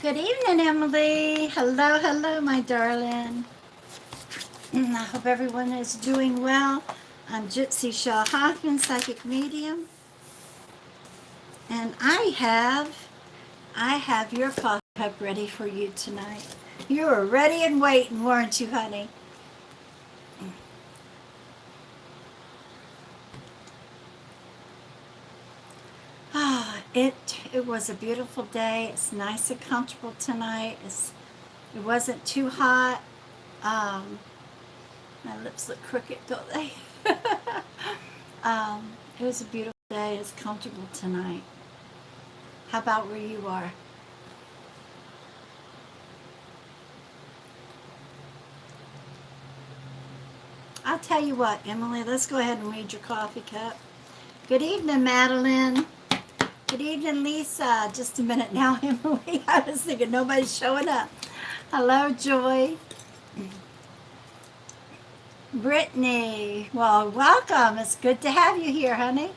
Good evening, Emily. Hello, hello, my darling. I hope everyone is doing well. I'm Gypsy Shaw Hoffman, psychic medium, and I have your coffee cup ready for you tonight. You were ready and waiting, weren't you, honey? It was a beautiful day. It's nice and comfortable tonight. It wasn't too hot. Um, my lips look crooked, don't they? It was a beautiful day. It's comfortable tonight. How about where you are? I'll tell you what, Emily, let's go ahead and read your coffee cup. Good evening, Madeline. Good evening, Lisa. Just a minute now, Emily. I was thinking nobody's showing up. Hello, Joy. Brittany. Well, welcome. It's good to have you here, honey.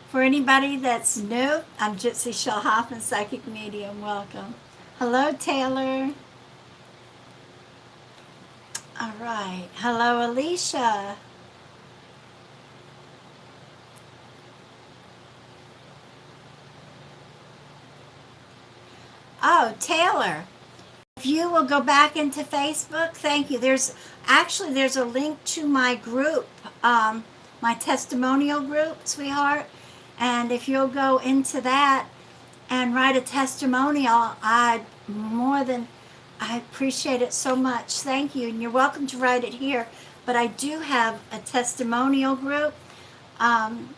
For anybody that's new, I'm Gypsy Shaw Hoffman, psychic medium. Welcome. Hello, Taylor. All right. Hello, Alicia. Oh, Taylor. If you will go back into Facebook, thank you. There's a link to my group, my testimonial group, sweetheart. And if you'll go into that and write a testimonial, I appreciate it so much. Thank you. And you're welcome to write it here. But I do have a testimonial group. Um,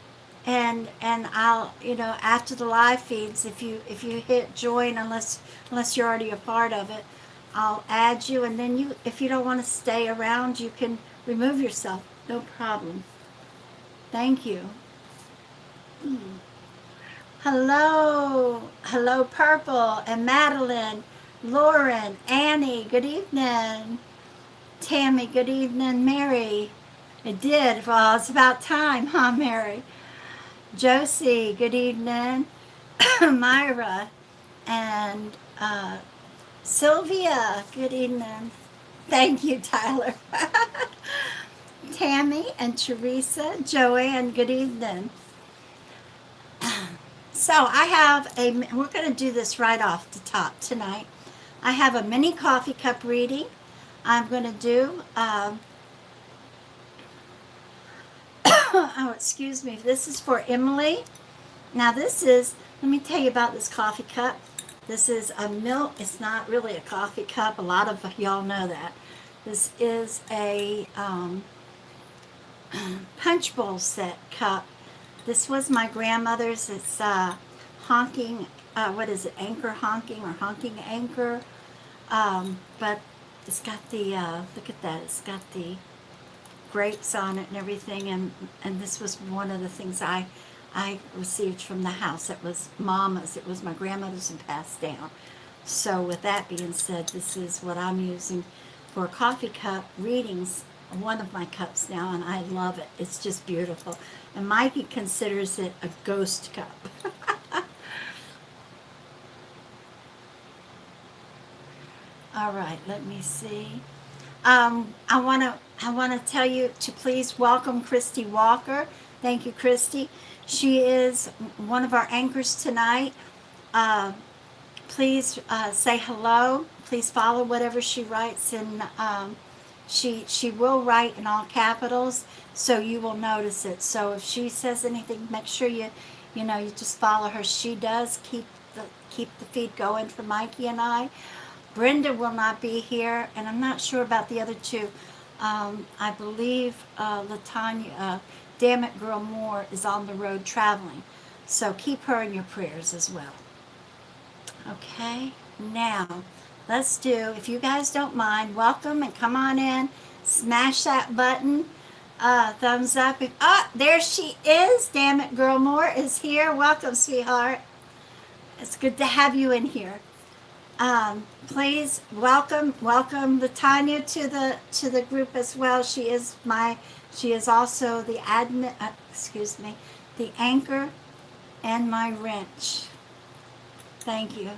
and I'll, after the live feeds, if you hit join, unless you're already a part of it, I'll add you, and then if you don't want to stay around, you can remove yourself. No problem. Thank you. Hello, Purple and Madeline, Lauren, Annie. Good evening, Tammy. Good evening, Mary. It did. Well, it's about time, huh, Mary? Josie. Good evening, Myra, and Sylvia. Good evening. Thank you, Tyler. Tammy and Teresa, Joanne. Good evening. So we're going to do this right off the top tonight. I have a mini coffee cup reading. I'm going to do, oh, excuse me, this is for Emily. Now let me tell you about this coffee cup. This is a milk, it's not really a coffee cup. A lot of y'all know that. This is a punch bowl set cup. This was my grandmother's. It's honking, what is it, anchor honking or honking anchor. But it's got the, look at that, it's got the grapes on it and everything. And this was one of the things I received from the house. It was Mama's. It was my grandmother's and passed down. So with that being said, this is what I'm using for coffee cup readings. One of my cups now, and I love it. It's just beautiful. And Mikey considers it a ghost cup. All right, let me see. I want to tell you to please welcome Christy Walker. Thank you, Christy. She is one of our anchors tonight. Uh, please say hello. Please follow whatever she writes, and she will write in all capitals, so you will notice it. So if she says anything, make sure you just follow her. She does keep the feed going for Mikey and I. Brenda will not be here, and I'm not sure about the other two. I believe Latanya, Damn It Girl Moore, is on the road traveling. So keep her in your prayers as well. Okay, now let's do, if you guys don't mind, welcome and come on in. Smash that button. Thumbs up. There she is. Damn It Girl Moore is here. Welcome, sweetheart. It's good to have you in here. Please welcome Latanya to the group as well. She is also the admin. The anchor and my wrench. Thank you.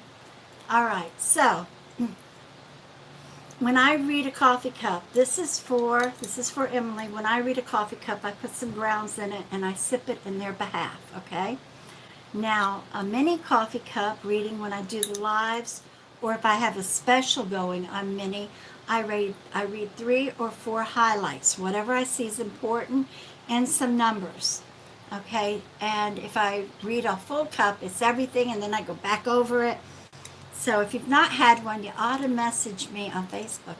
All right, so when I read a coffee cup, this is for Emily. When I read a coffee cup, I put some grounds in it and I sip it in their behalf, okay? Now, a mini coffee cup reading when I do the lives, or if I have a special going on mini, I read 3 or 4 highlights, whatever I see is important, and some numbers. Okay, and if I read a full cup, it's everything, and then I go back over it. So if you've not had one, you ought to message me on Facebook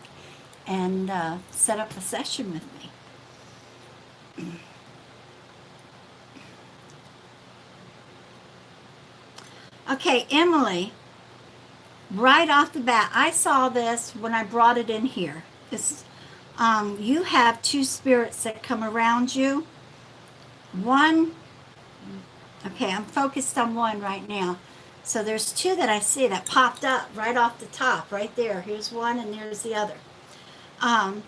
and set up a session with me. Okay, Emily, right off the bat, I saw this when I brought it in here. This, you have 2 spirits that come around you. One, okay, I'm focused on one right now. So there's 2 that I see that popped up right off the top, right there. Here's one, and there's the other. Um,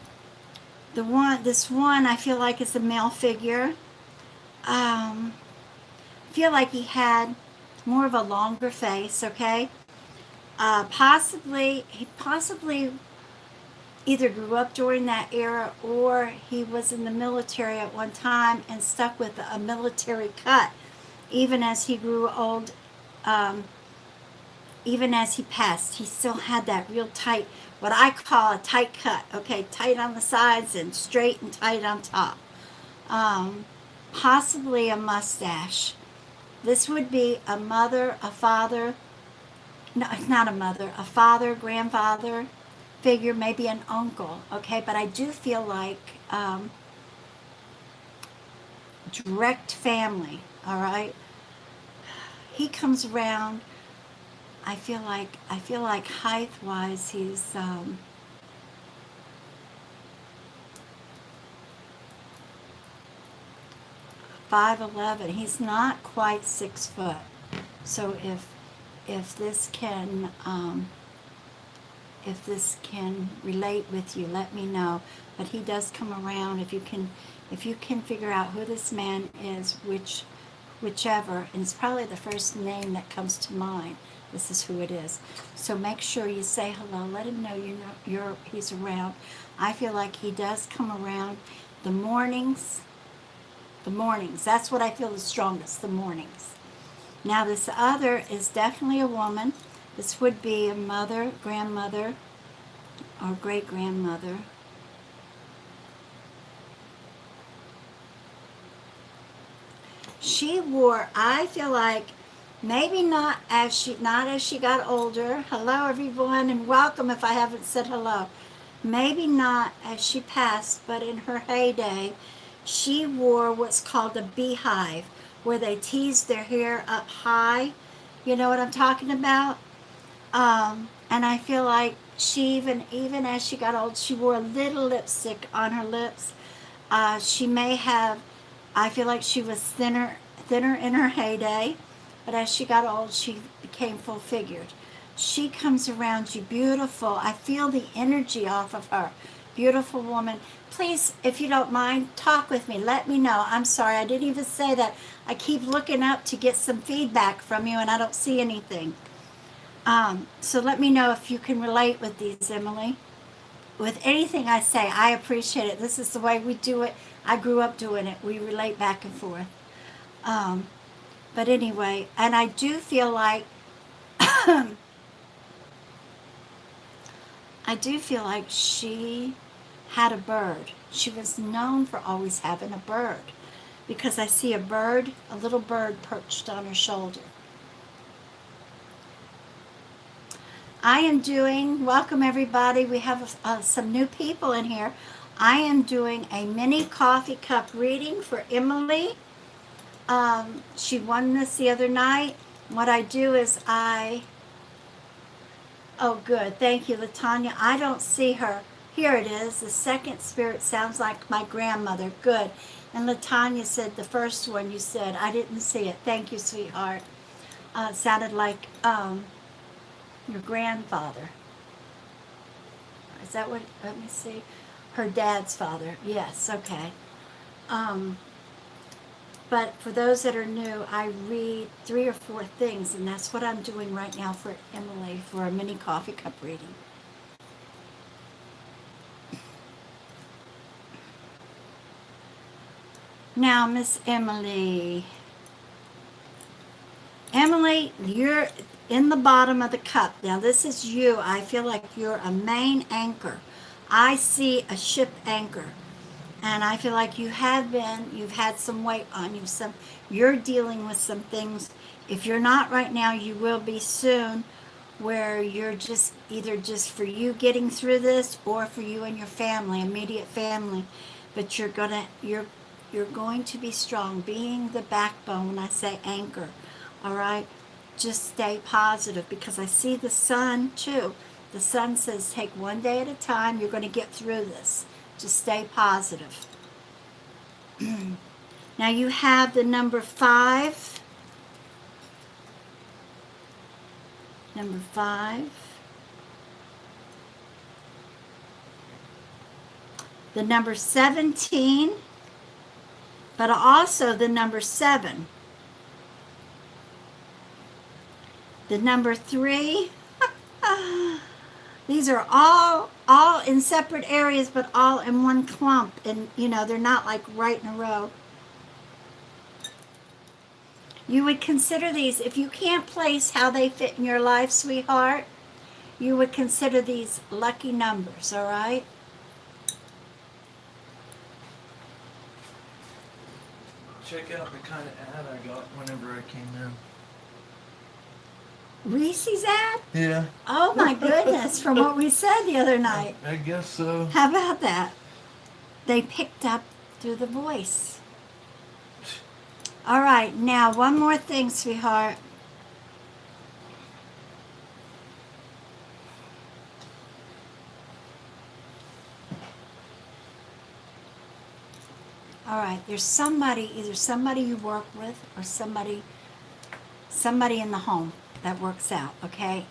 this one, I feel like is a male figure. I feel like he had more of a longer face. Okay, he possibly either grew up during that era or he was in the military at one time and stuck with a military cut. Even as he grew old, um, even as he passed, he still had that real tight, what I call a tight cut. Okay, tight on the sides and straight and tight on top. Um, Possibly a mustache. This would be a mother, a father. No, it's not a mother, a father, grandfather figure, maybe an uncle. Okay, but I do feel like direct family. All right, he comes around. I feel like height wise, he's 5'11". He's not quite 6 foot. So if this can relate with you, let me know. But he does come around. If you can figure out who this man is, whichever, and it's probably the first name that comes to mind. This is who it is. So make sure you say hello. Let him know he's around. I feel like he does come around the mornings. The mornings. That's what I feel the strongest. The mornings. Now this other is definitely a woman. This would be a mother, grandmother, or great grandmother. She wore, I feel like, maybe not as she got older. Hello everyone and welcome if I haven't said hello. Maybe not as she passed, but in her heyday, she wore what's called a beehive, where they teased their hair up high. You know what I'm talking about? And I feel like she even as she got old, she wore a little lipstick on her lips. She may have. I feel like she was thinner in her heyday, but as she got old, she became full figured. She comes around you beautiful. I feel the energy off of her. Beautiful woman. Please, if you don't mind, talk with me. Let me know. I'm sorry, I didn't even say that. I keep looking up to get some feedback from you, and I don't see anything. So let me know if you can relate with these, Emily. With anything I say, I appreciate it. This is the way we do it. I grew up doing it. We relate back and forth. Um, but anyway, and I do feel like I do feel like she had a bird. She was known for always having a bird because I see a little bird perched on her shoulder. Welcome everybody. We have some new people in here. I am doing a mini coffee cup reading for Emily. She won this the other night. What I do is oh good, thank you, Latanya. I don't see her. Here it is. The second spirit sounds like my grandmother. Good. And Latanya said the first one you said. I didn't see it. Thank you, sweetheart. It sounded like your grandfather. Is that what, let me see. Her dad's father. Yes, okay. Um, But for those that are new, I read 3 or 4 things, and that's what I'm doing right now for Emily for a mini coffee cup reading. Now, Miss Emily. Emily, you're in the bottom of the cup. Now, this is you. I feel like you're a main anchor. I see a ship anchor. And I feel like you've had some weight on you. You're dealing with some things. If you're not right now, you will be soon, where you're just either just for you getting through this or for you and your family, immediate family. But you're going to be strong, being the backbone when I say anchor. All right? Just stay positive, because I see the sun too. The sun says take one day at a time. You're going to get through this. Just stay positive. Now you have the number 5. Number 5. The number 17. But also the number 7. The number 3. These are all in separate areas, but all in one clump. And, they're not like right in a row. You would consider these, if you can't place how they fit in your life, sweetheart, you would consider these lucky numbers, all right? Check out the kind of ad I got whenever I came in. Reese's ad? Yeah. Oh my goodness, from what we said the other night. I guess so. How about that? They picked up through the voice. All right, now one more thing, sweetheart. All right, there's somebody, either somebody you work with or somebody in the home that works out, okay?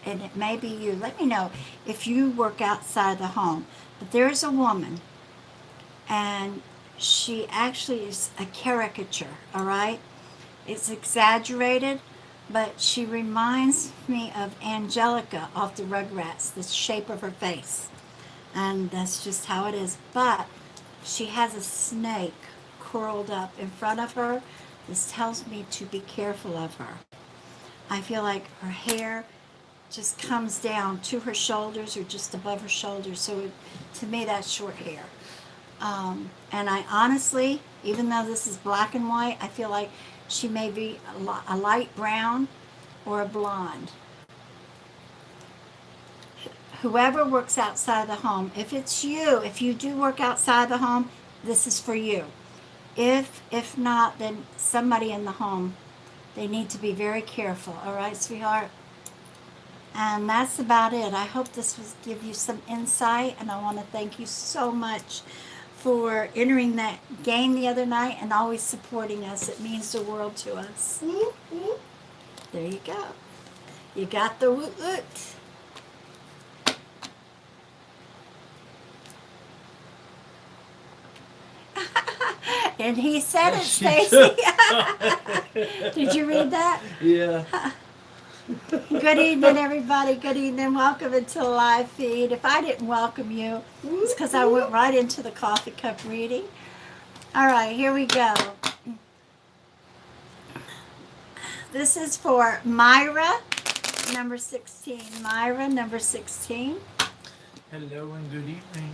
And it may be you. Let me know if you work outside the home. But there's a woman, and she actually is a caricature, all right? It's exaggerated, but she reminds me of Angelica off the Rugrats, the shape of her face. And that's just how it is. But she has a snake curled up in front of her. This tells me to be careful of her. I feel like her hair just comes down to her shoulders or just above her shoulders. So to me, that's short hair. And I honestly, even though this is black and white, I feel like she may be a light brown or a blonde. Whoever works outside the home, if it's you, if you do work outside the home, this is for you. If not, then somebody in the home, they need to be very careful. All right, sweetheart? And that's about it. I hope this was give you some insight, and I want to thank you so much for entering that game the other night and always supporting us. It means the world to us. There you go. You got the woot woot. And he said it, Stacy. Did you read that? Yeah. Good evening, everybody. Good evening. Welcome into the live feed. If I didn't welcome you, it's because I went right into the coffee cup reading. All right, here we go. This is for Myra, number 16. Myra, number 16. Hello and good evening.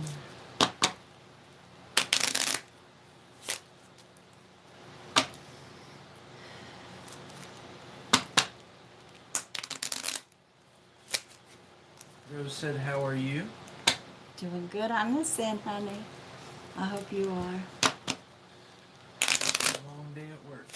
Rose said, how are you? Doing good on this end, honey. I hope you are. A long day at work.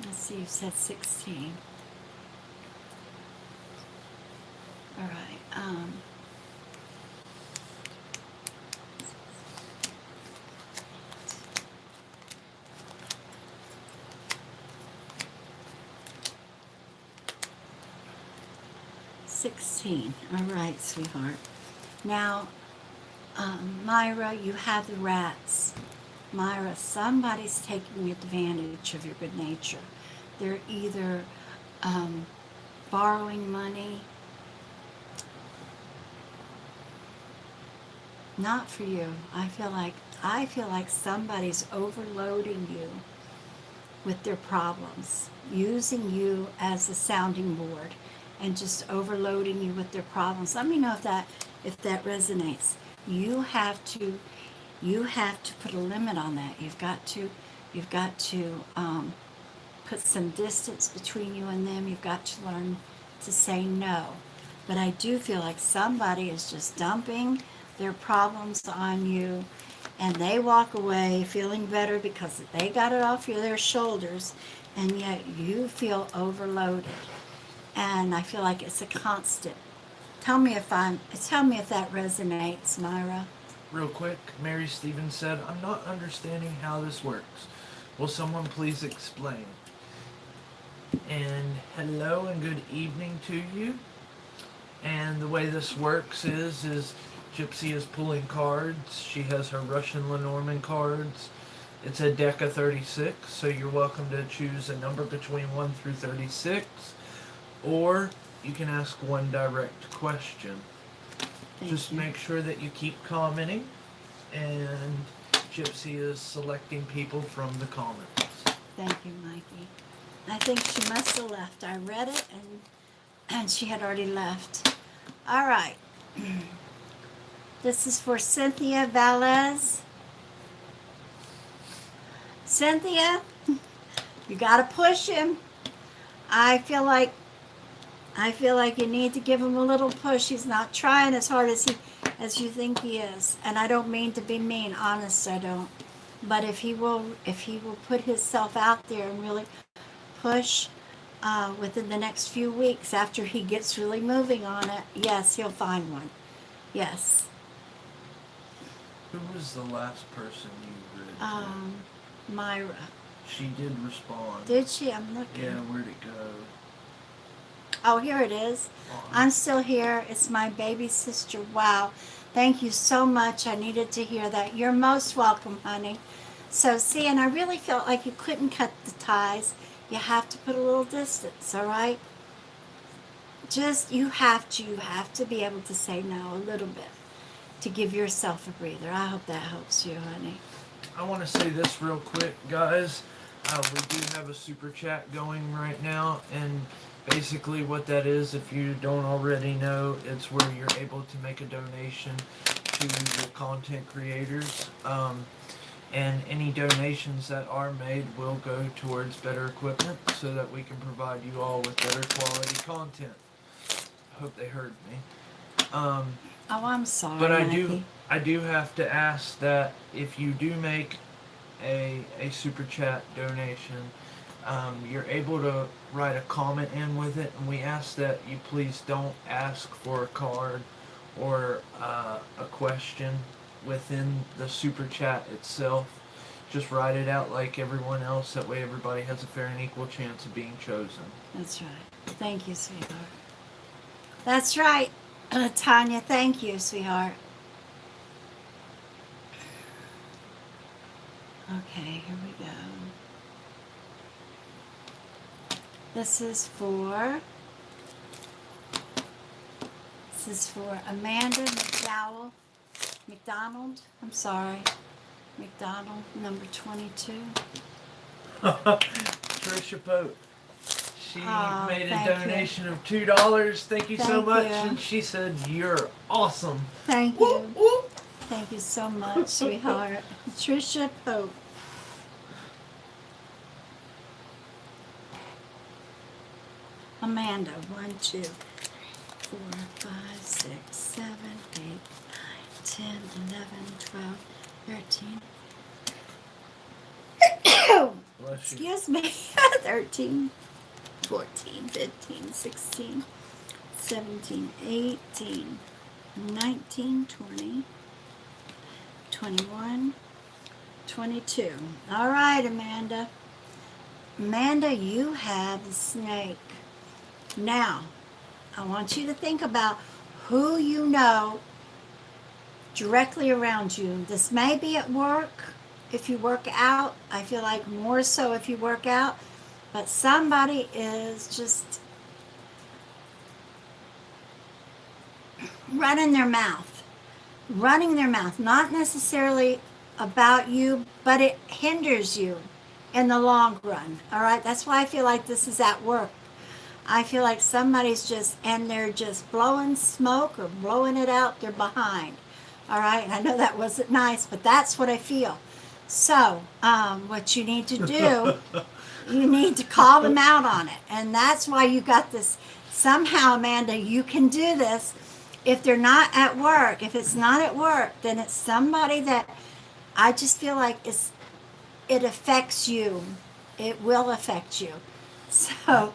Let's see, you said 16. All right. 16. All right, sweetheart. Now, Myra, you have the rats. Myra, somebody's taking advantage of your good nature. They're either borrowing money, not for you. I feel like somebody's overloading you with their problems, using you as a sounding board, and just overloading you with their problems. Let me know if that resonates. You have to put a limit on that. You've got to put some distance between you and them. You've got to learn to say no. But I do feel like somebody is just dumping their problems on you, and they walk away feeling better because they got it off their shoulders, and yet you feel overloaded. And I feel like it's a constant. Tell me if that resonates, Myra. Real quick, Mary Stevens said, I'm not understanding how this works. Will someone please explain? And hello and good evening to you. And the way this works is Gypsy is pulling cards. She has her Russian Lenormand cards. It's a deck of 36, so you're welcome to choose a number between 1 through 36, or you can ask one direct question. Just make sure that you keep commenting, and Gypsy is selecting people from the comments. Thank you, Mikey. I think she must have left. I read it, and she had already left. All right. This is for Cynthia Valez. Cynthia, you got to push him. I feel like you need to give him a little push. He's not trying as hard as you think he is. And I don't mean to be mean, honest, I don't. But if he will put himself out there and really push within the next few weeks after he gets really moving on it, yes, he'll find one. Yes. Who was the last person you read to? Myra. She did respond. Did she? I'm looking. Yeah, where'd it go? Oh, here it is. I'm still here. It's my baby sister. Wow. Thank you so much. I needed to hear that. You're most welcome, honey. So, see, and I really felt like you couldn't cut the ties. You have to put a little distance, all right? You have to be able to say no a little bit to give yourself a breather. I hope that helps you, honey. I want to say this real quick, guys. We do have a super chat going right now, and basically what that is, if you don't already know, it's where you're able to make a donation to the content creators. And any donations that are made will go towards better equipment so that we can provide you all with better quality content. I hope they heard me. Oh, I'm sorry. But Maggie. I do have to ask that if you do make a super chat donation, you're able to write a comment in with it, and we ask that you please don't ask for a card or a question within the super chat itself. Just write it out like everyone else. That way everybody has a fair and equal chance of being chosen. That's right. Thank you, sweetheart. That's right. Tanya, thank you, sweetheart. Okay, here we go. This is for Amanda McDonald. I'm sorry. McDonald, number 22. Trisha Pope. She made a donation of $2. Thank you so Thank much. you. And she said, "You're awesome." Thank Whoop, you. whoop. Thank you so much, sweetheart. Trisha Pope. Amanda, 1, 2, 4, 5, 6, 7, 8, 9, 10, 11, 12, 13. Bless you. Excuse me. 13, 14, 15, 16, 17, 18, 19, 20, 21, 22. All right, Amanda. Amanda, you have the snake. Now, I want you to think about who you know directly around you. This may be at work if you work out. I feel like more so if you work out. But somebody is just running their mouth. Running their mouth. Not necessarily about you, but it hinders you in the long run. All right? That's why I feel like this is at work. I feel like somebody's just, and they're just blowing smoke or blowing it out their behind. All right? And I know that wasn't nice, but that's what I feel. So, what you need to do, you need to call them out on it. And that's why you got this. Somehow, Amanda, you can do this. If they're not at work, if it's not at work, then it's somebody that I just feel like it affects you. It will affect you. So,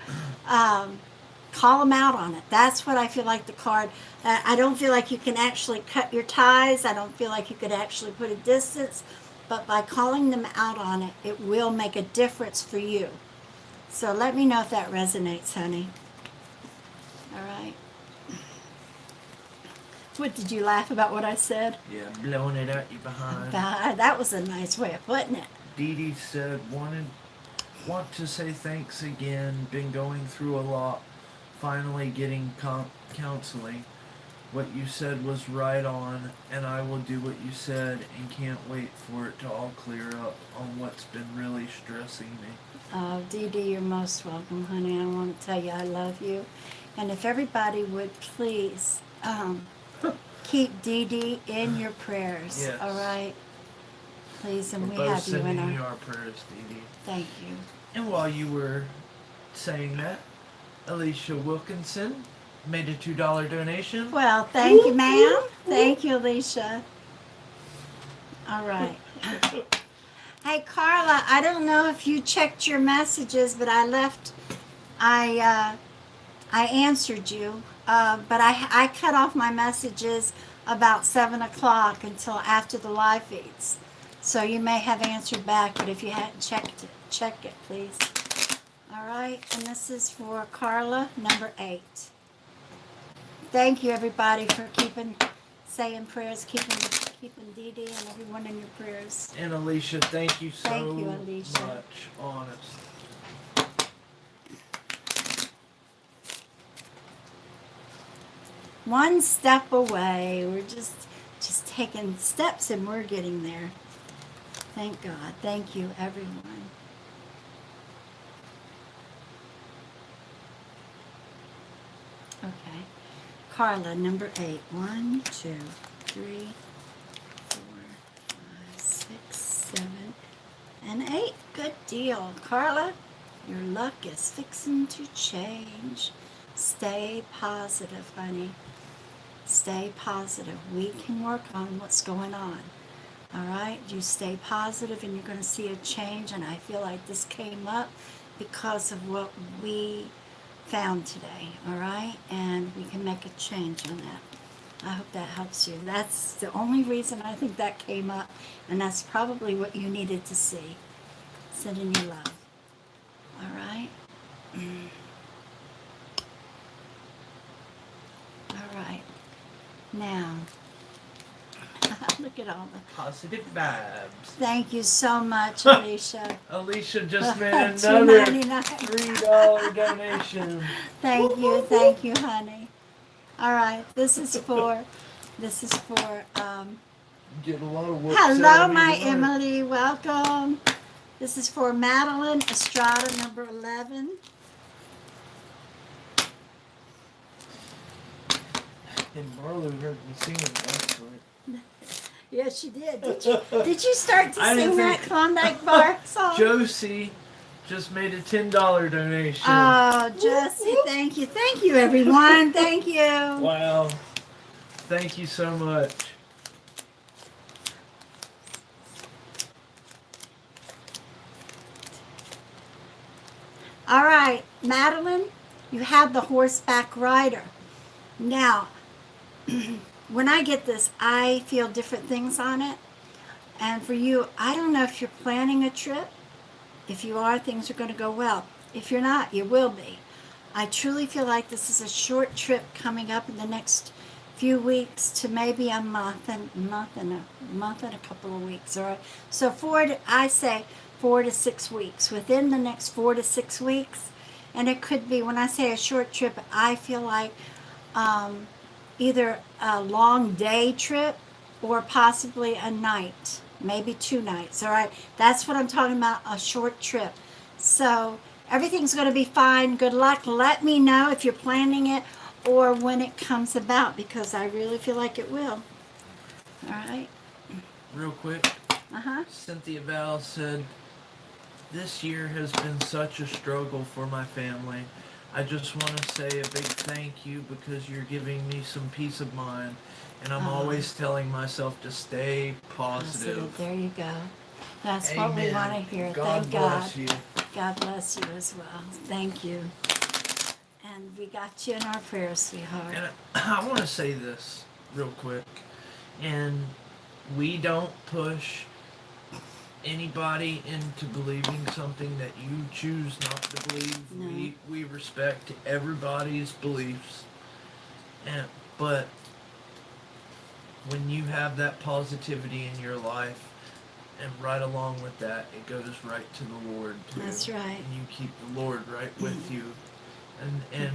call them out on it. That's what I feel like the card. I don't feel like you can actually cut your ties. I don't feel like you could actually put a distance. But by calling them out on it, it will make a difference for you. So let me know if that resonates, honey. All right. What, did you laugh about what I said? Yeah, blowing it out you behind. That was a nice way of putting it. Dee Dee said, want to say thanks again. Been going through a lot. Finally getting counseling. What you said was right on, and I will do what you said and can't wait for it to all clear up on what's been really stressing me. Oh, Dee Dee, you're most welcome, honey. I want to tell you I love you. And if everybody would please keep Dee Dee in your prayers, Yes. all right? Please, and We're we both have you in sending you our... our prayers, Dee Dee. Thank you. And while you were saying that, Alicia Wilkinson made a $2 donation. Well, thank you, ma'am. Thank you, Alicia. All right. Hey, Carla, I don't know if you checked your messages, but I answered you, but I cut off my messages about 7 o'clock until after the live feeds. So you may have answered back, but if you hadn't checked it, check it, please. All right, and this is for Carla, number 8. Thank you, everybody, for saying prayers, keeping Dee Dee and everyone in your prayers. And Alicia, thank you so Thank you, Alicia. much, honest. One step away. We're just taking steps and we're getting there. Thank God. Thank you, everyone. Okay. Carla, number 8. 1, 2, 3, 4, 5, 6, 7, and 8. Good deal. Carla, your luck is fixing to change. Stay positive, honey. Stay positive. We can work on what's going on. All right? You stay positive and you're going to see a change. And I feel like this came up because of what we found today. All right? And we can make a change on that. I hope that helps you. That's the only reason I think that came up. And that's probably what you needed to see. Sending you love. All right? All right. Now, look at all the... Positive vibes. Thank you so much, Alicia. Alicia just made another $2.99. $3 donation. Thank you, honey. All right, this is for, Get a lot of work. hello, my Emily, welcome. This is for Madeline Estrada, number 11. And Marlo heard me singing last night. Yes, she did. Did you start to I didn't sing that think- Klondike Bar song? Josie just made a $10 donation. Oh, Jesse, thank you. Thank you, everyone. Thank you. Wow. Thank you so much. All right, Madeline, you have the horseback rider. Now, when I get this, I feel different things on it. And for you, I don't know if you're planning a trip. If you are, things are going to go well. If you're not, you will be. I truly feel like this is a short trip coming up in the next few weeks to maybe a month and a couple of weeks. All right. So I say 4 to 6 weeks. Within the next 4 to 6 weeks, and it could be, when I say a short trip, I feel like either a long day trip or possibly a night, maybe 2 nights. All right. That's what I'm talking about, a short trip. So everything's going to be fine. Good luck. Let me know if you're planning it or when it comes about, because I really feel like it will. All right. Real quick, Uh-huh. Cynthia Val said, "This year has been such a struggle for my family. I just want to say a big thank you because you're giving me some peace of mind. And I'm always telling myself to stay positive." There you go. That's what we want to hear. God Thank God. bless you. God bless you as well. Thank you. And we got you in our prayers, sweetheart. And I want to say this real quick. And we don't push anybody into believing something that you choose not to believe. No. We respect everybody's beliefs. But when you have that positivity in your life, and right along with that, it goes right to the Lord too. That's right. And you keep the Lord right with you. And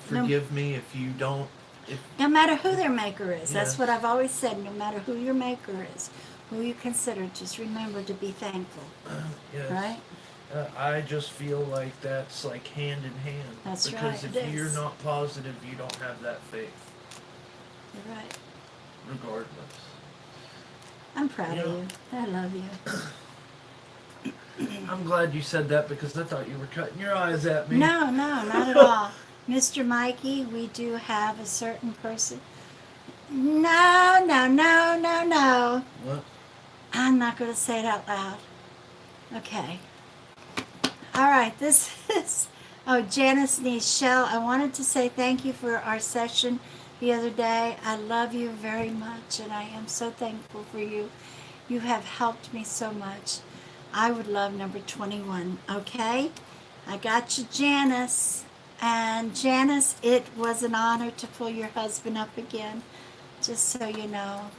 forgive me if you don't. No matter who their maker is. That's Yes. what I've always said. No matter who your maker is, who you consider, just remember to be thankful. Yes. Right? I just feel like that's like hand in hand. That's because right, if it you're is. not positive, you don't have that faith, You're right. regardless. I'm proud of Yeah. you. I love you. I'm glad you said that because I thought you were cutting your eyes at me. No, not at all. Mr. Mikey, we do have a certain person. No. What? I'm not going to say it out loud. Okay. All right, this is, Janice needs Chele. I wanted to say thank you for our session the other day. I love you very much, and I am so thankful for you. You have helped me so much. I would love number 21, okay? I got you, Janice. And Janice, it was an honor to pull your husband up again, just so you know.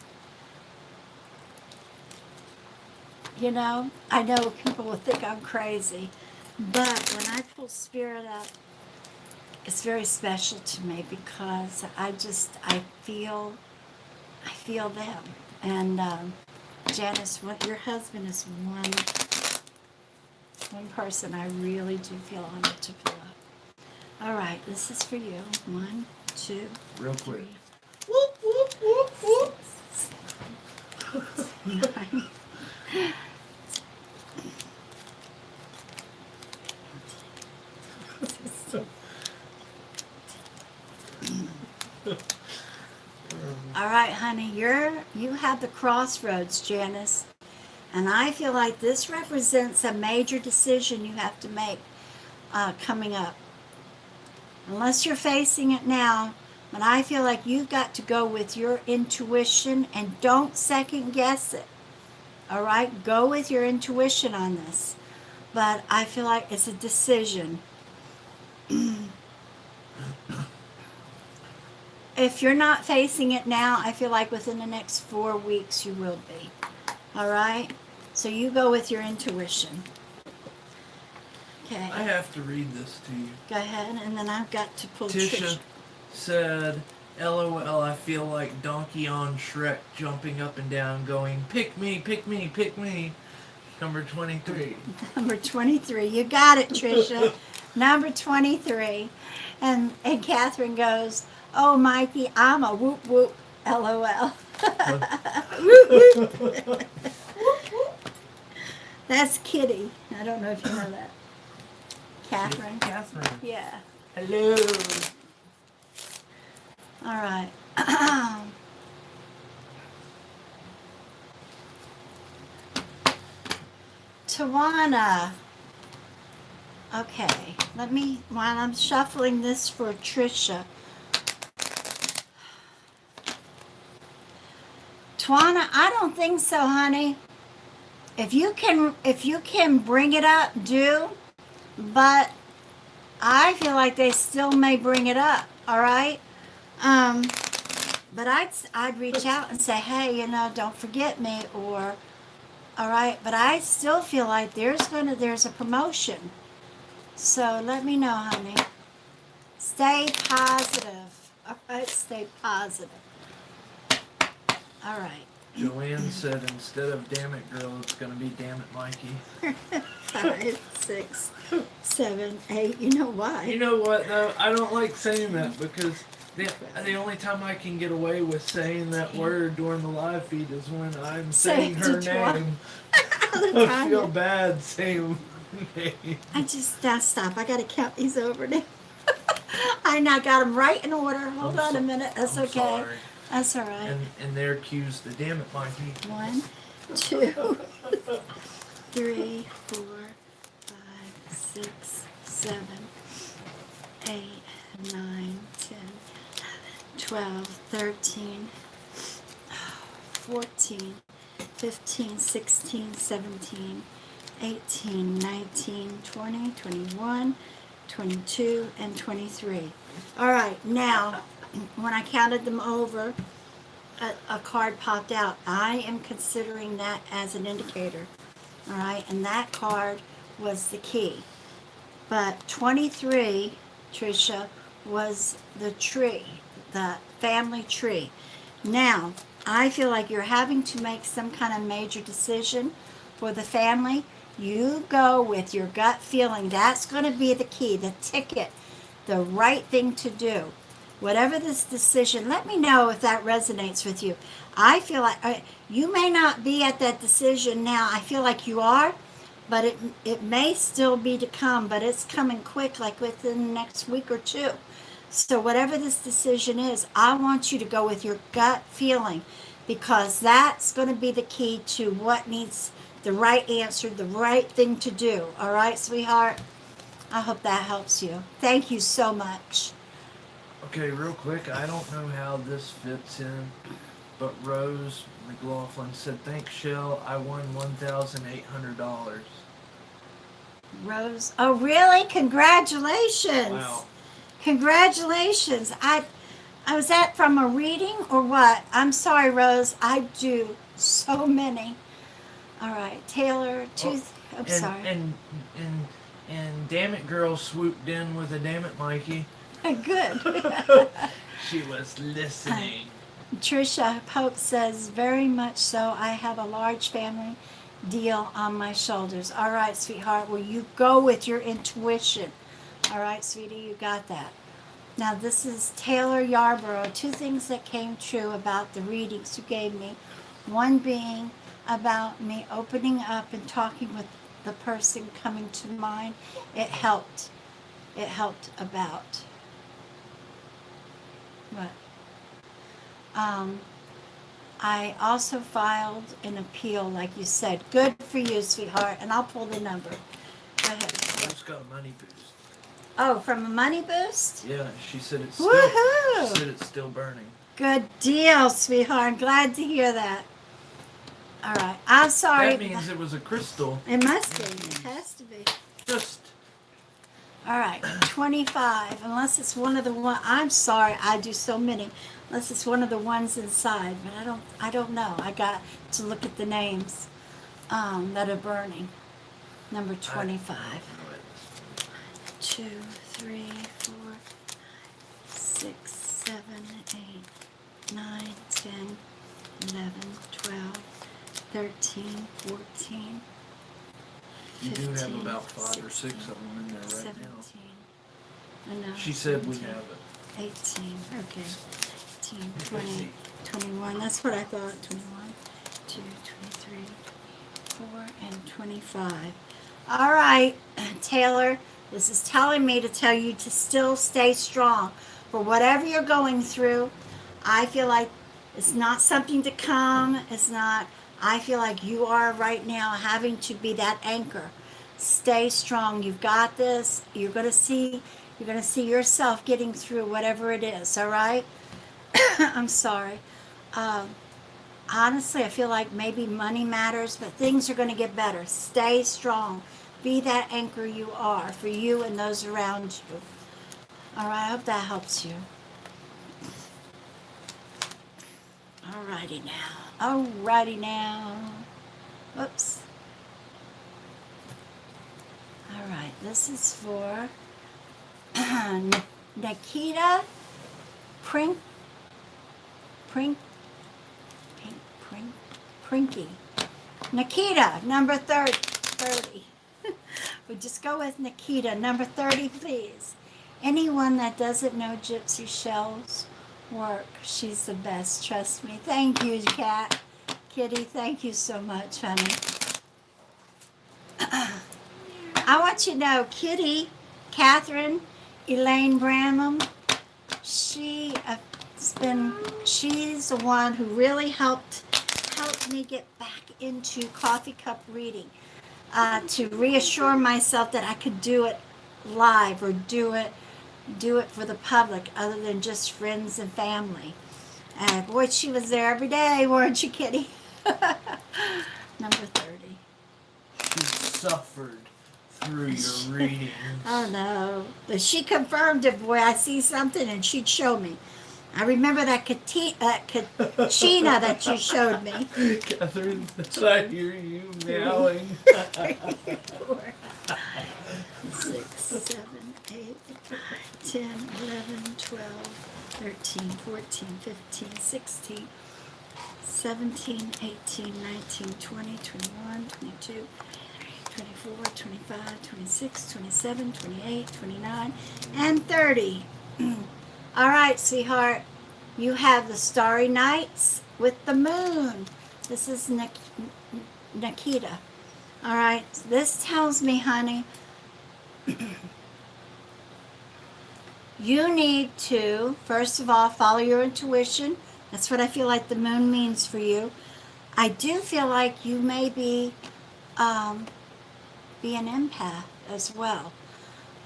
You know, I know people will think I'm crazy, but when I pull Spirit up, it's very special to me because I feel them. And Janice, your husband is one person I really do feel honored to pull up. All right, this is for you. 1, 2, Real quick. 3, Whoop, whoop, whoop, whoop. 6, 9. All right, honey, you have the crossroads, Janice. And I feel like this represents a major decision you have to make coming up. Unless you're facing it now, but I feel like you've got to go with your intuition and don't second guess it. All right? Go with your intuition on this. But I feel like it's a decision. If you're not facing it now, I feel like within the next 4 weeks you will be. All right? So you go with your intuition. Okay. I have to read this to you. Go ahead, and then I've got to pull Tisha Trish. said, "LOL, I feel like Donkey on Shrek jumping up and down going, pick me, pick me, pick me." Number 23. Number 23. You got it, Trisha. Number 23. And Catherine goes, "Oh, Mikey, I'm a whoop whoop, LOL." Whoop, whoop. That's Kitty. I don't know if you know that. Catherine. Catherine. Yeah. Hello. All right. Tawana. Okay, while I'm shuffling this for Trisha. Tawana, I don't think so, honey. If you can bring it up, do. But I feel like they still may bring it up. All right. Um, but I'd reach out and say, hey, don't forget me, or all right. But I still feel like there's a promotion. So let me know, honey. Stay positive. All right, stay positive. All right. Joanne said instead of damn it girl, it's gonna be damn it Mikey. 5, 6, 7, 8. You know why? You know what though? I don't like saying that because the only time I can get away with saying that word during the live feed is when I'm saying her name. I feel bad saying her name. I just stop. I gotta count these over now. I now got them right in order. Hold on a minute. That's I'm okay. sorry. That's all right. And they're accused the damn it Mikey. 1, 2, 3, 4, 5, 6, 7, 8, 9, 10, 12, 13, 14, 15, 16, 17, 18, 19, 20, 21, 22, and 23. All right, now, when I counted them over, a card popped out. I am considering that as an indicator. All right, and that card was the key. But 23, Tricia, was the tree, the family tree. Now, I feel like you're having to make some kind of major decision for the family. You go with your gut feeling. That's going to be the key, the ticket, the right thing to do. Whatever this decision, let me know if that resonates with you. I feel like you may not be at that decision now. I feel like you are, but it may still be to come, but it's coming quick, like within the next week or two. So whatever this decision is, I want you to go with your gut feeling, because that's going to be the key to what needs the right answer, the right thing to do. All right, sweetheart? I hope that helps you. Thank you so much. Okay, real quick, I don't know how this fits in, but Rose McLaughlin said, thanks, Chele, I won $1,800. Rose, oh really? Congratulations. Wow. Congratulations. I was that from a reading or what? I'm sorry, Rose. I do so many. All right, Taylor, I'm sorry. And damn it girl swooped in with a damn it Mikey. Good. She was listening. Trisha Pope says, very much so. I have a large family deal on my shoulders. All right, sweetheart. Well, you go with your intuition. All right, sweetie, you got that. Now, this is Taylor Yarborough. 2 things that came true about the readings you gave me. One being about me opening up and talking with the person coming to mind. It helped. It helped about. What? I also filed an appeal, like you said. Good for you, sweetheart. And I'll pull the number. Go ahead. Rose got a money boost. Oh, from a money boost? Yeah, she said it's still burning. Good deal, sweetheart. I'm glad to hear that. All right. I'm sorry. That means it was a crystal. It must be. It has to be. Just. All right. 25. Unless it's one of the one. I'm sorry. I do so many. Unless it's one of the ones inside. But I don't know. I got to look at the names that are burning. Number 25. 2, 3, 4, 6, 7, 8, 9, 10, 11, 12, 13, 14, You 15, do have about 5 or 6 of 16, them in there right 17. now. No, She said we 17, have it. 18. Okay. 18, 20, 21. That's what I thought. 21, 2, 23, 24, and 25. All right, Taylor. This is telling me to tell you to still stay strong. For whatever you're going through, I feel like it's not something to come. It's not, I feel like you are right now having to be that anchor. Stay strong. You've got this. You're going to see yourself getting through whatever it is, all right? I'm sorry. Honestly, I feel like maybe money matters, but things are going to get better. Stay strong. be that anchor you are for you and those around you. All right, I hope that helps you. Alrighty now. Alrighty now. Whoops. All right, this is for Nikita Prink, Prink, Prink, Prink, Prinky. Nikita, number 30. We just go with Nikita, number 30, please. Anyone that doesn't know Gypsy Shell's work, she's the best, trust me. Thank you, Kitty, thank you so much, honey. I want you to know, Kitty, Catherine, Elaine Branham, she's the one who really helped me get back into coffee cup reading, to reassure myself that I could do it live or do it for the public other than just friends and family. And boy, she was there every day, weren't you, Kitty? Number 30. She suffered through your readings. Oh no. But she confirmed it, boy. I see something and she'd show me. I remember that Katina that you showed me. Catherine, I hear you meowing. 4, 6, 7, 8, 10, 11, 12, 13, 14, 15, 16, 17, 18, 19, 20, 21, 22, 24, 25, 26, 27, 28, 29, and 30. All right, sweetheart. You have the starry nights with the moon. This is Nikita. All right. This tells me, honey, you need to, first of all, follow your intuition. That's what I feel like the moon means for you. I do feel like you may be an empath as well.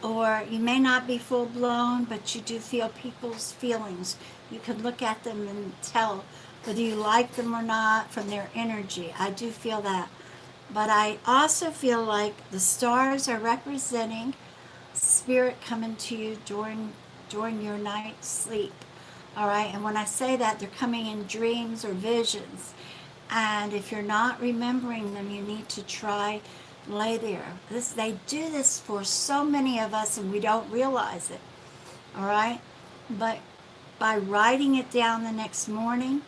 Or you may not be full blown, but you do feel people's feelings. You can look at them and tell whether you like them or not from their energy. I do feel that. But I also feel like the stars are representing spirit coming to you during your night's sleep. All right, and when I say that, they're coming in dreams or visions. And if you're not remembering them, you need to try lay there. They do this for so many of us and we don't realize it. All right? But by writing it down the next morning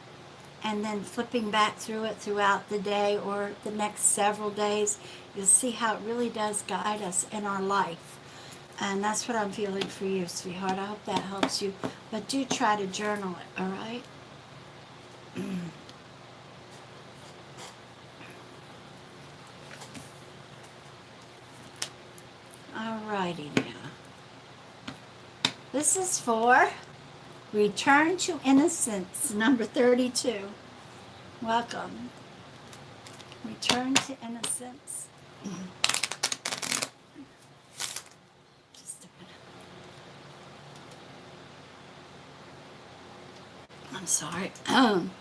and then flipping back through it throughout the day or the next several days, you'll see how it really does guide us in our life. And that's what I'm feeling for you, sweetheart. I hope that helps you. But do try to journal it, all right? Alrighty now. This is for Return to Innocence, number 32. Welcome. Return to Innocence. Just a minute. I'm sorry. Number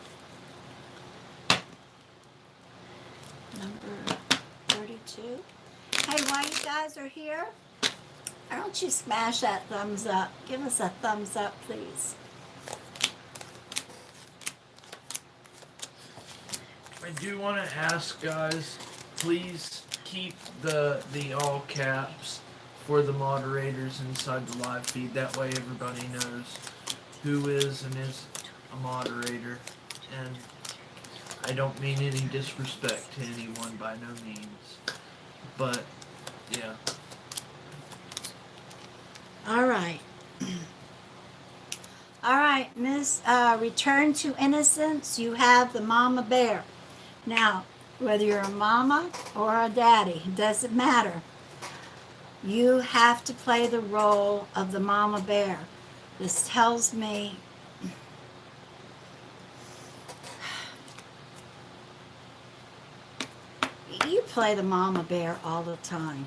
32. Hey, while you guys are here, why don't you smash that thumbs up? Give us a thumbs up, please. I do want to ask, guys, please keep the all caps for the moderators inside the live feed. That way everybody knows who is and is a moderator. And I don't mean any disrespect to anyone by no means. But, yeah. All right. All right, Miss Return to Innocence, you have the mama bear. Now, whether you're a mama or a daddy, it doesn't matter. You have to play the role of the mama bear. This tells me you play the mama bear all the time.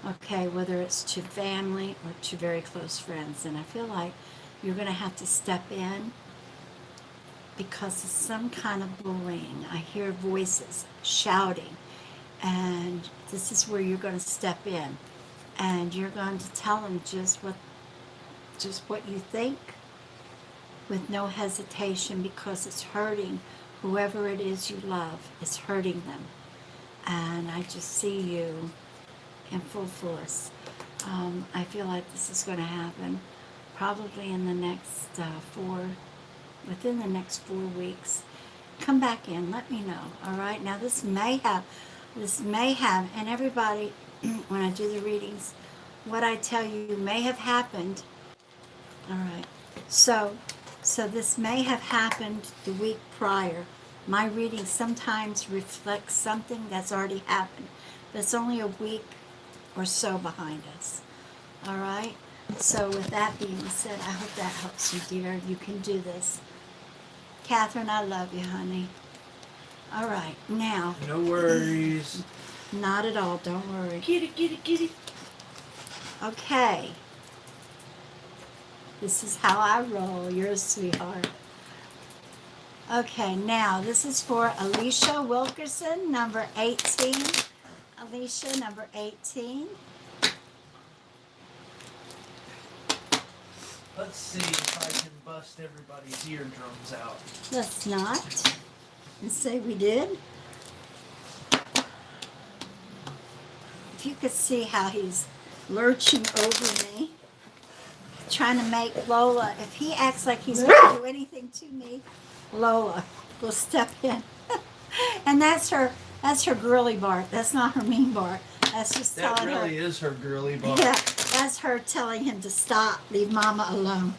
Okay, whether it's to family or to very close friends. And I feel like you're going to have to step in because of some kind of bullying. I hear voices shouting. And this is where you're going to step in, and you're going to tell him just what you think, with no hesitation, because it's hurting whoever it is you love. It's hurting them. And I just see you in full force. I feel like this is going to happen probably in the next within the next 4 weeks. Come back in, let me know. All right. Now this may have, and everybody, when I do the readings, what I tell you may have happened. All right. So this may have happened the week prior. My reading sometimes reflects something that's already happened. That's only a week or so behind us. All right? So with that being said, I hope that helps you, dear. You can do this. Catherine, I love you, honey. All right, now. No worries. Not at all, don't worry. Get it. Okay. This is how I roll. You're a sweetheart. Okay, now this is for Alicia Wilkerson, number 18. Alicia, number 18. Let's see if I can bust everybody's eardrums out. Let's not. And say we did. If you could see how he's lurching over me, trying to make Lola, if he acts like he's going to do anything to me, Lola will step in. And that's her girly bark. That's not her mean bark. That's just That telling really her. is her girly bark. Yeah, that's her telling him to stop. Leave Mama alone.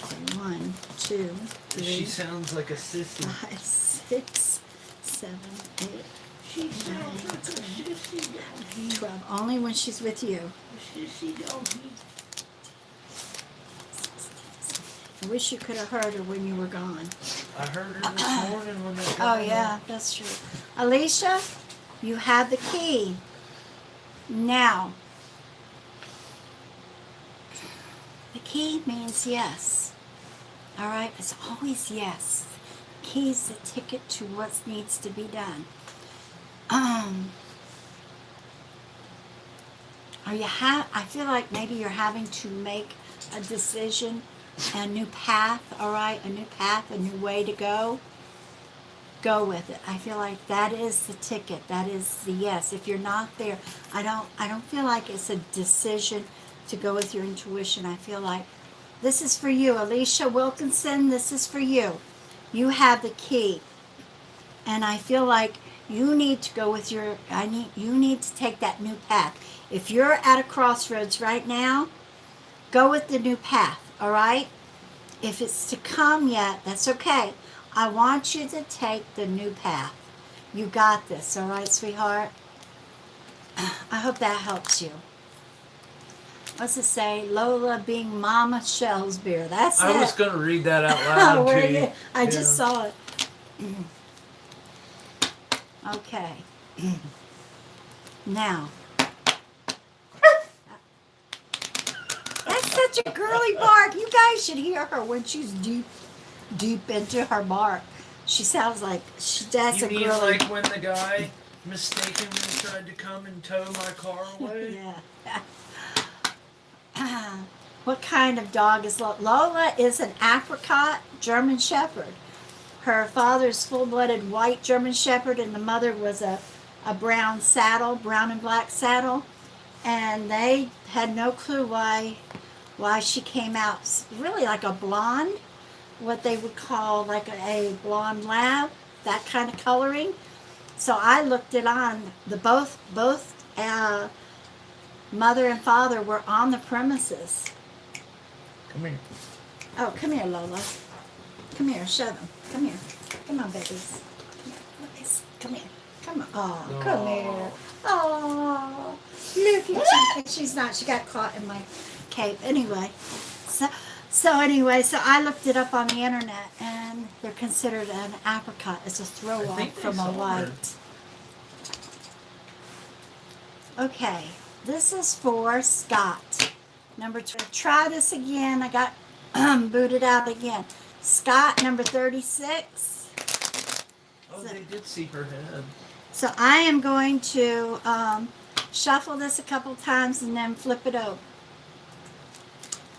Okay, 1, 2, 3. She sounds like a sissy. 5, 6, 7, 8, She sounds like a sissy doggy. 12. Only when she's with you. Sissy doggy. I wish you could have heard her when you were gone. I heard her this morning when they Oh, got yeah, that's true. Alicia, you have the key. Now, the key means yes. All right? It's always yes. Key's the ticket to what needs to be done. I feel like maybe you're having to make a decision, a new path, all right? A new path, a new way to go. Go with it. I feel like that is the ticket. That is the yes. If you're not there, I don't feel like it's a decision to go with your intuition. I feel like this is for you, Alicia Wilkinson. This is for you. You have the key, and I feel like you need to go with you need to take that new path. If you're at a crossroads right now, go with the new path. All right. If it's to come yet, that's okay. I want you to take the new path. You got this, all right, sweetheart? I hope that helps you. What's it say? Lola being Mama Shell's beer. That's it. I was going to read that out loud Where to you. I just saw it. Okay. Now. That's such a girly bark. You guys should hear her when she's deep into her bark. She sounds like that's You a mean girly. like when the guy mistakenly tried to come and tow my car away? Yeah. What kind of dog is Lola? Lola is an apricot German Shepherd. Her father's full-blooded white German Shepherd, and the mother was a brown and black saddle. And they had no clue why she came out really like a blonde, what they would call like a blonde lab, that kind of coloring. So I looked it on. The both mother and father were on the premises. Come here. Oh, come here, Lola. Come here, show them. Come here. Come on, babies. Come here. Come on. Oh, come here. Oh, look at you. She's not. She got caught in my cape. Anyway, so I looked it up on the internet, and they're considered an apricot. It's a throw-off from a white. Okay, this is for Scott. Number 2. Try this again. I got booted out again. Scott, number 36. Oh, they did see her head. So I am going to shuffle this a couple times and then flip it over.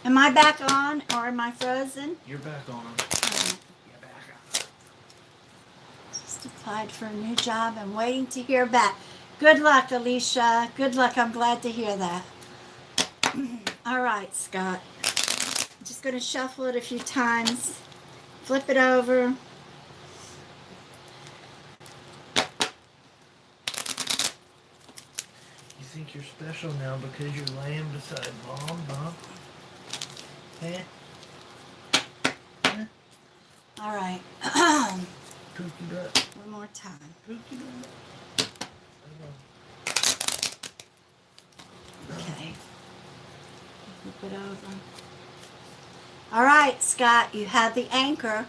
Am I back on or am I frozen? You're back on. Alright. You're back on. Just applied for a new job and waiting to hear back. Good luck, Alicia. Good luck. I'm glad to hear that. All right, Scott. I'm just going to shuffle it a few times. Flip it over. You think you're special now because you're laying beside Mom, huh? Eh? Eh? All right. Pookie butt. One more time. Pookie butt. Okay. Flip it over. All right, Scott, you have the anchor,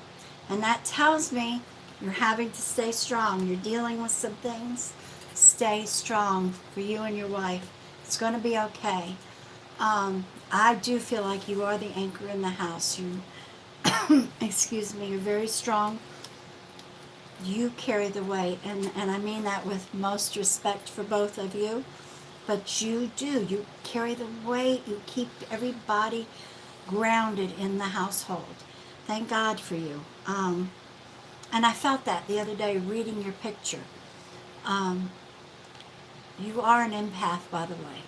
and that tells me you're having to stay strong. You're dealing with some things. Stay strong for you and your wife. It's going to be okay. I do feel like you are the anchor in the house. You, excuse me, you're very strong. You carry the weight, and I mean that with most respect for both of you. But you do. You carry the weight. You keep everybody grounded in the household. Thank God for you. And I felt that the other day reading your picture. You are an empath, by the way.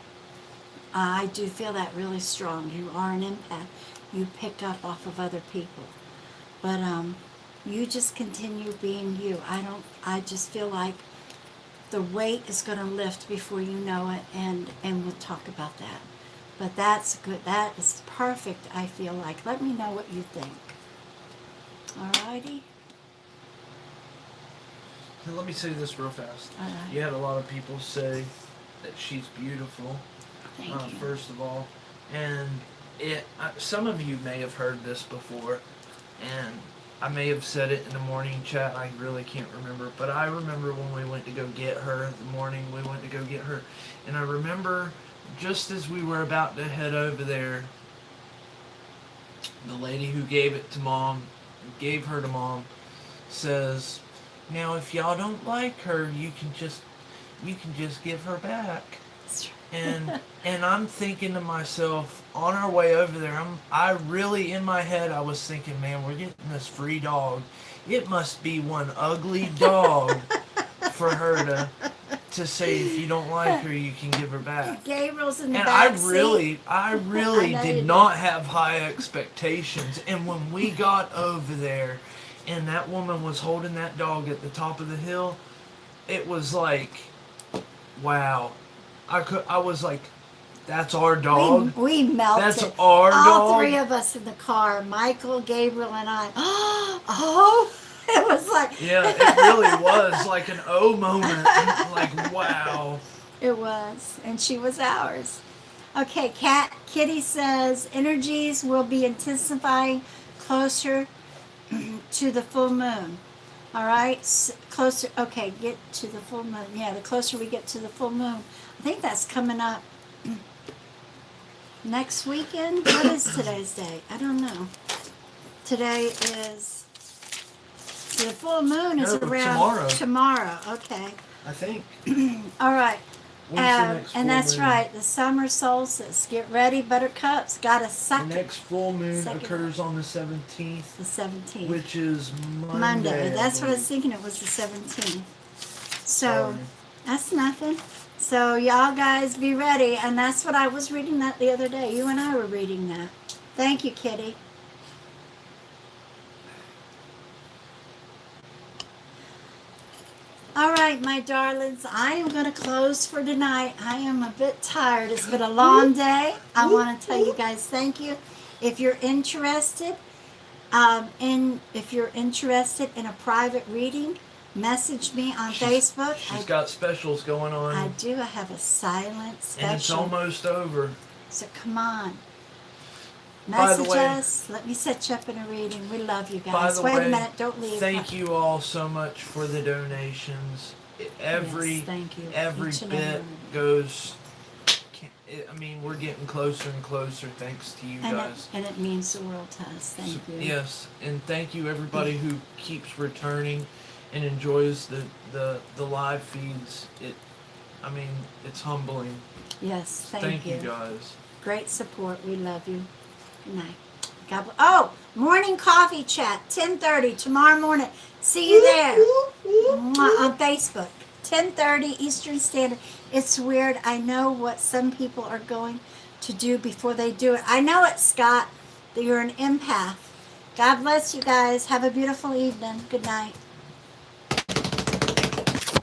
I do feel that really strong. You are an empath. You pick up off of other people. But you just continue being you. I just feel like the weight is going to lift before you know it, and we'll talk about that. But that's good. That is perfect, I feel like. Let me know what you think. Alrighty? Now, let me say this real fast. All right. You had a lot of people say that she's beautiful. Thank you. First of all, and some of you may have heard this before, and I may have said it in the morning chat. I really can't remember, but I remember when we went to go get her the morning we went to go get her, and I remember just as we were about to head over there, the lady who gave her to Mom, says, "Now if y'all don't like her, you can just give her back." And I'm thinking to myself, on our way over there, I really in my head I was thinking, man, we're getting this free dog. It must be one ugly dog for her to say if you don't like her, you can give her back. Gabriel's in the And back I really did not have high expectations. And when we got over there, and that woman was holding that dog at the top of the hill, it was like, wow. I was like, that's our dog. We melted. That's our dog. All three of us in the car, Michael, Gabriel, and I. Oh, it was like. Yeah, it really was like an oh moment. Like, wow. It was, and she was ours. Okay, Kitty says energies will be intensifying closer to the full moon. All right, closer. Okay, get to the full moon. Yeah, the closer we get to the full moon. I think that's coming up next weekend. What is today's date? I don't know. Today is the full moon is around tomorrow. Okay. I think. All right. When's the next And full that's moon? right, the summer solstice. Get ready, buttercups. Got a The second. next full moon Second. occurs on the 17th, The 17th. which is Monday. Monday. That's what I was thinking. It was the 17th. So that's nothing. So y'all guys be ready. And that's what I was reading that the other day. You and I were reading that. Thank you, Kitty. All right, my darlings, I am going to close for tonight. I am a bit tired. It's been a long day. I want to tell you guys thank you. If you're interested, if you're interested in a private reading, message me on Facebook. She's got specials going on. I do. I have a silent special. And it's almost over. So come on. By the Message way- us. Let me set you up in a reading. We love you By guys. the Wait way, a minute. Don't leave. Thank you all so much for the donations. Every Yes, thank you. every Each and bit every one. goes. I mean, we're getting closer and closer thanks to you guys. And it means the world to us. Thank you. Yes, and thank you everybody who keeps returning and enjoys the live feeds. I mean, it's humbling. Yes, Thank you guys. Great support. We love you. Good night. God bless. Oh, morning coffee chat, 10:30 tomorrow morning. See you there. Mwah, on Facebook, 10:30 Eastern Standard. It's weird. I know what some people are going to do before they do it. I know it, Scott, that you're an empath. God bless you guys. Have a beautiful evening. Good night.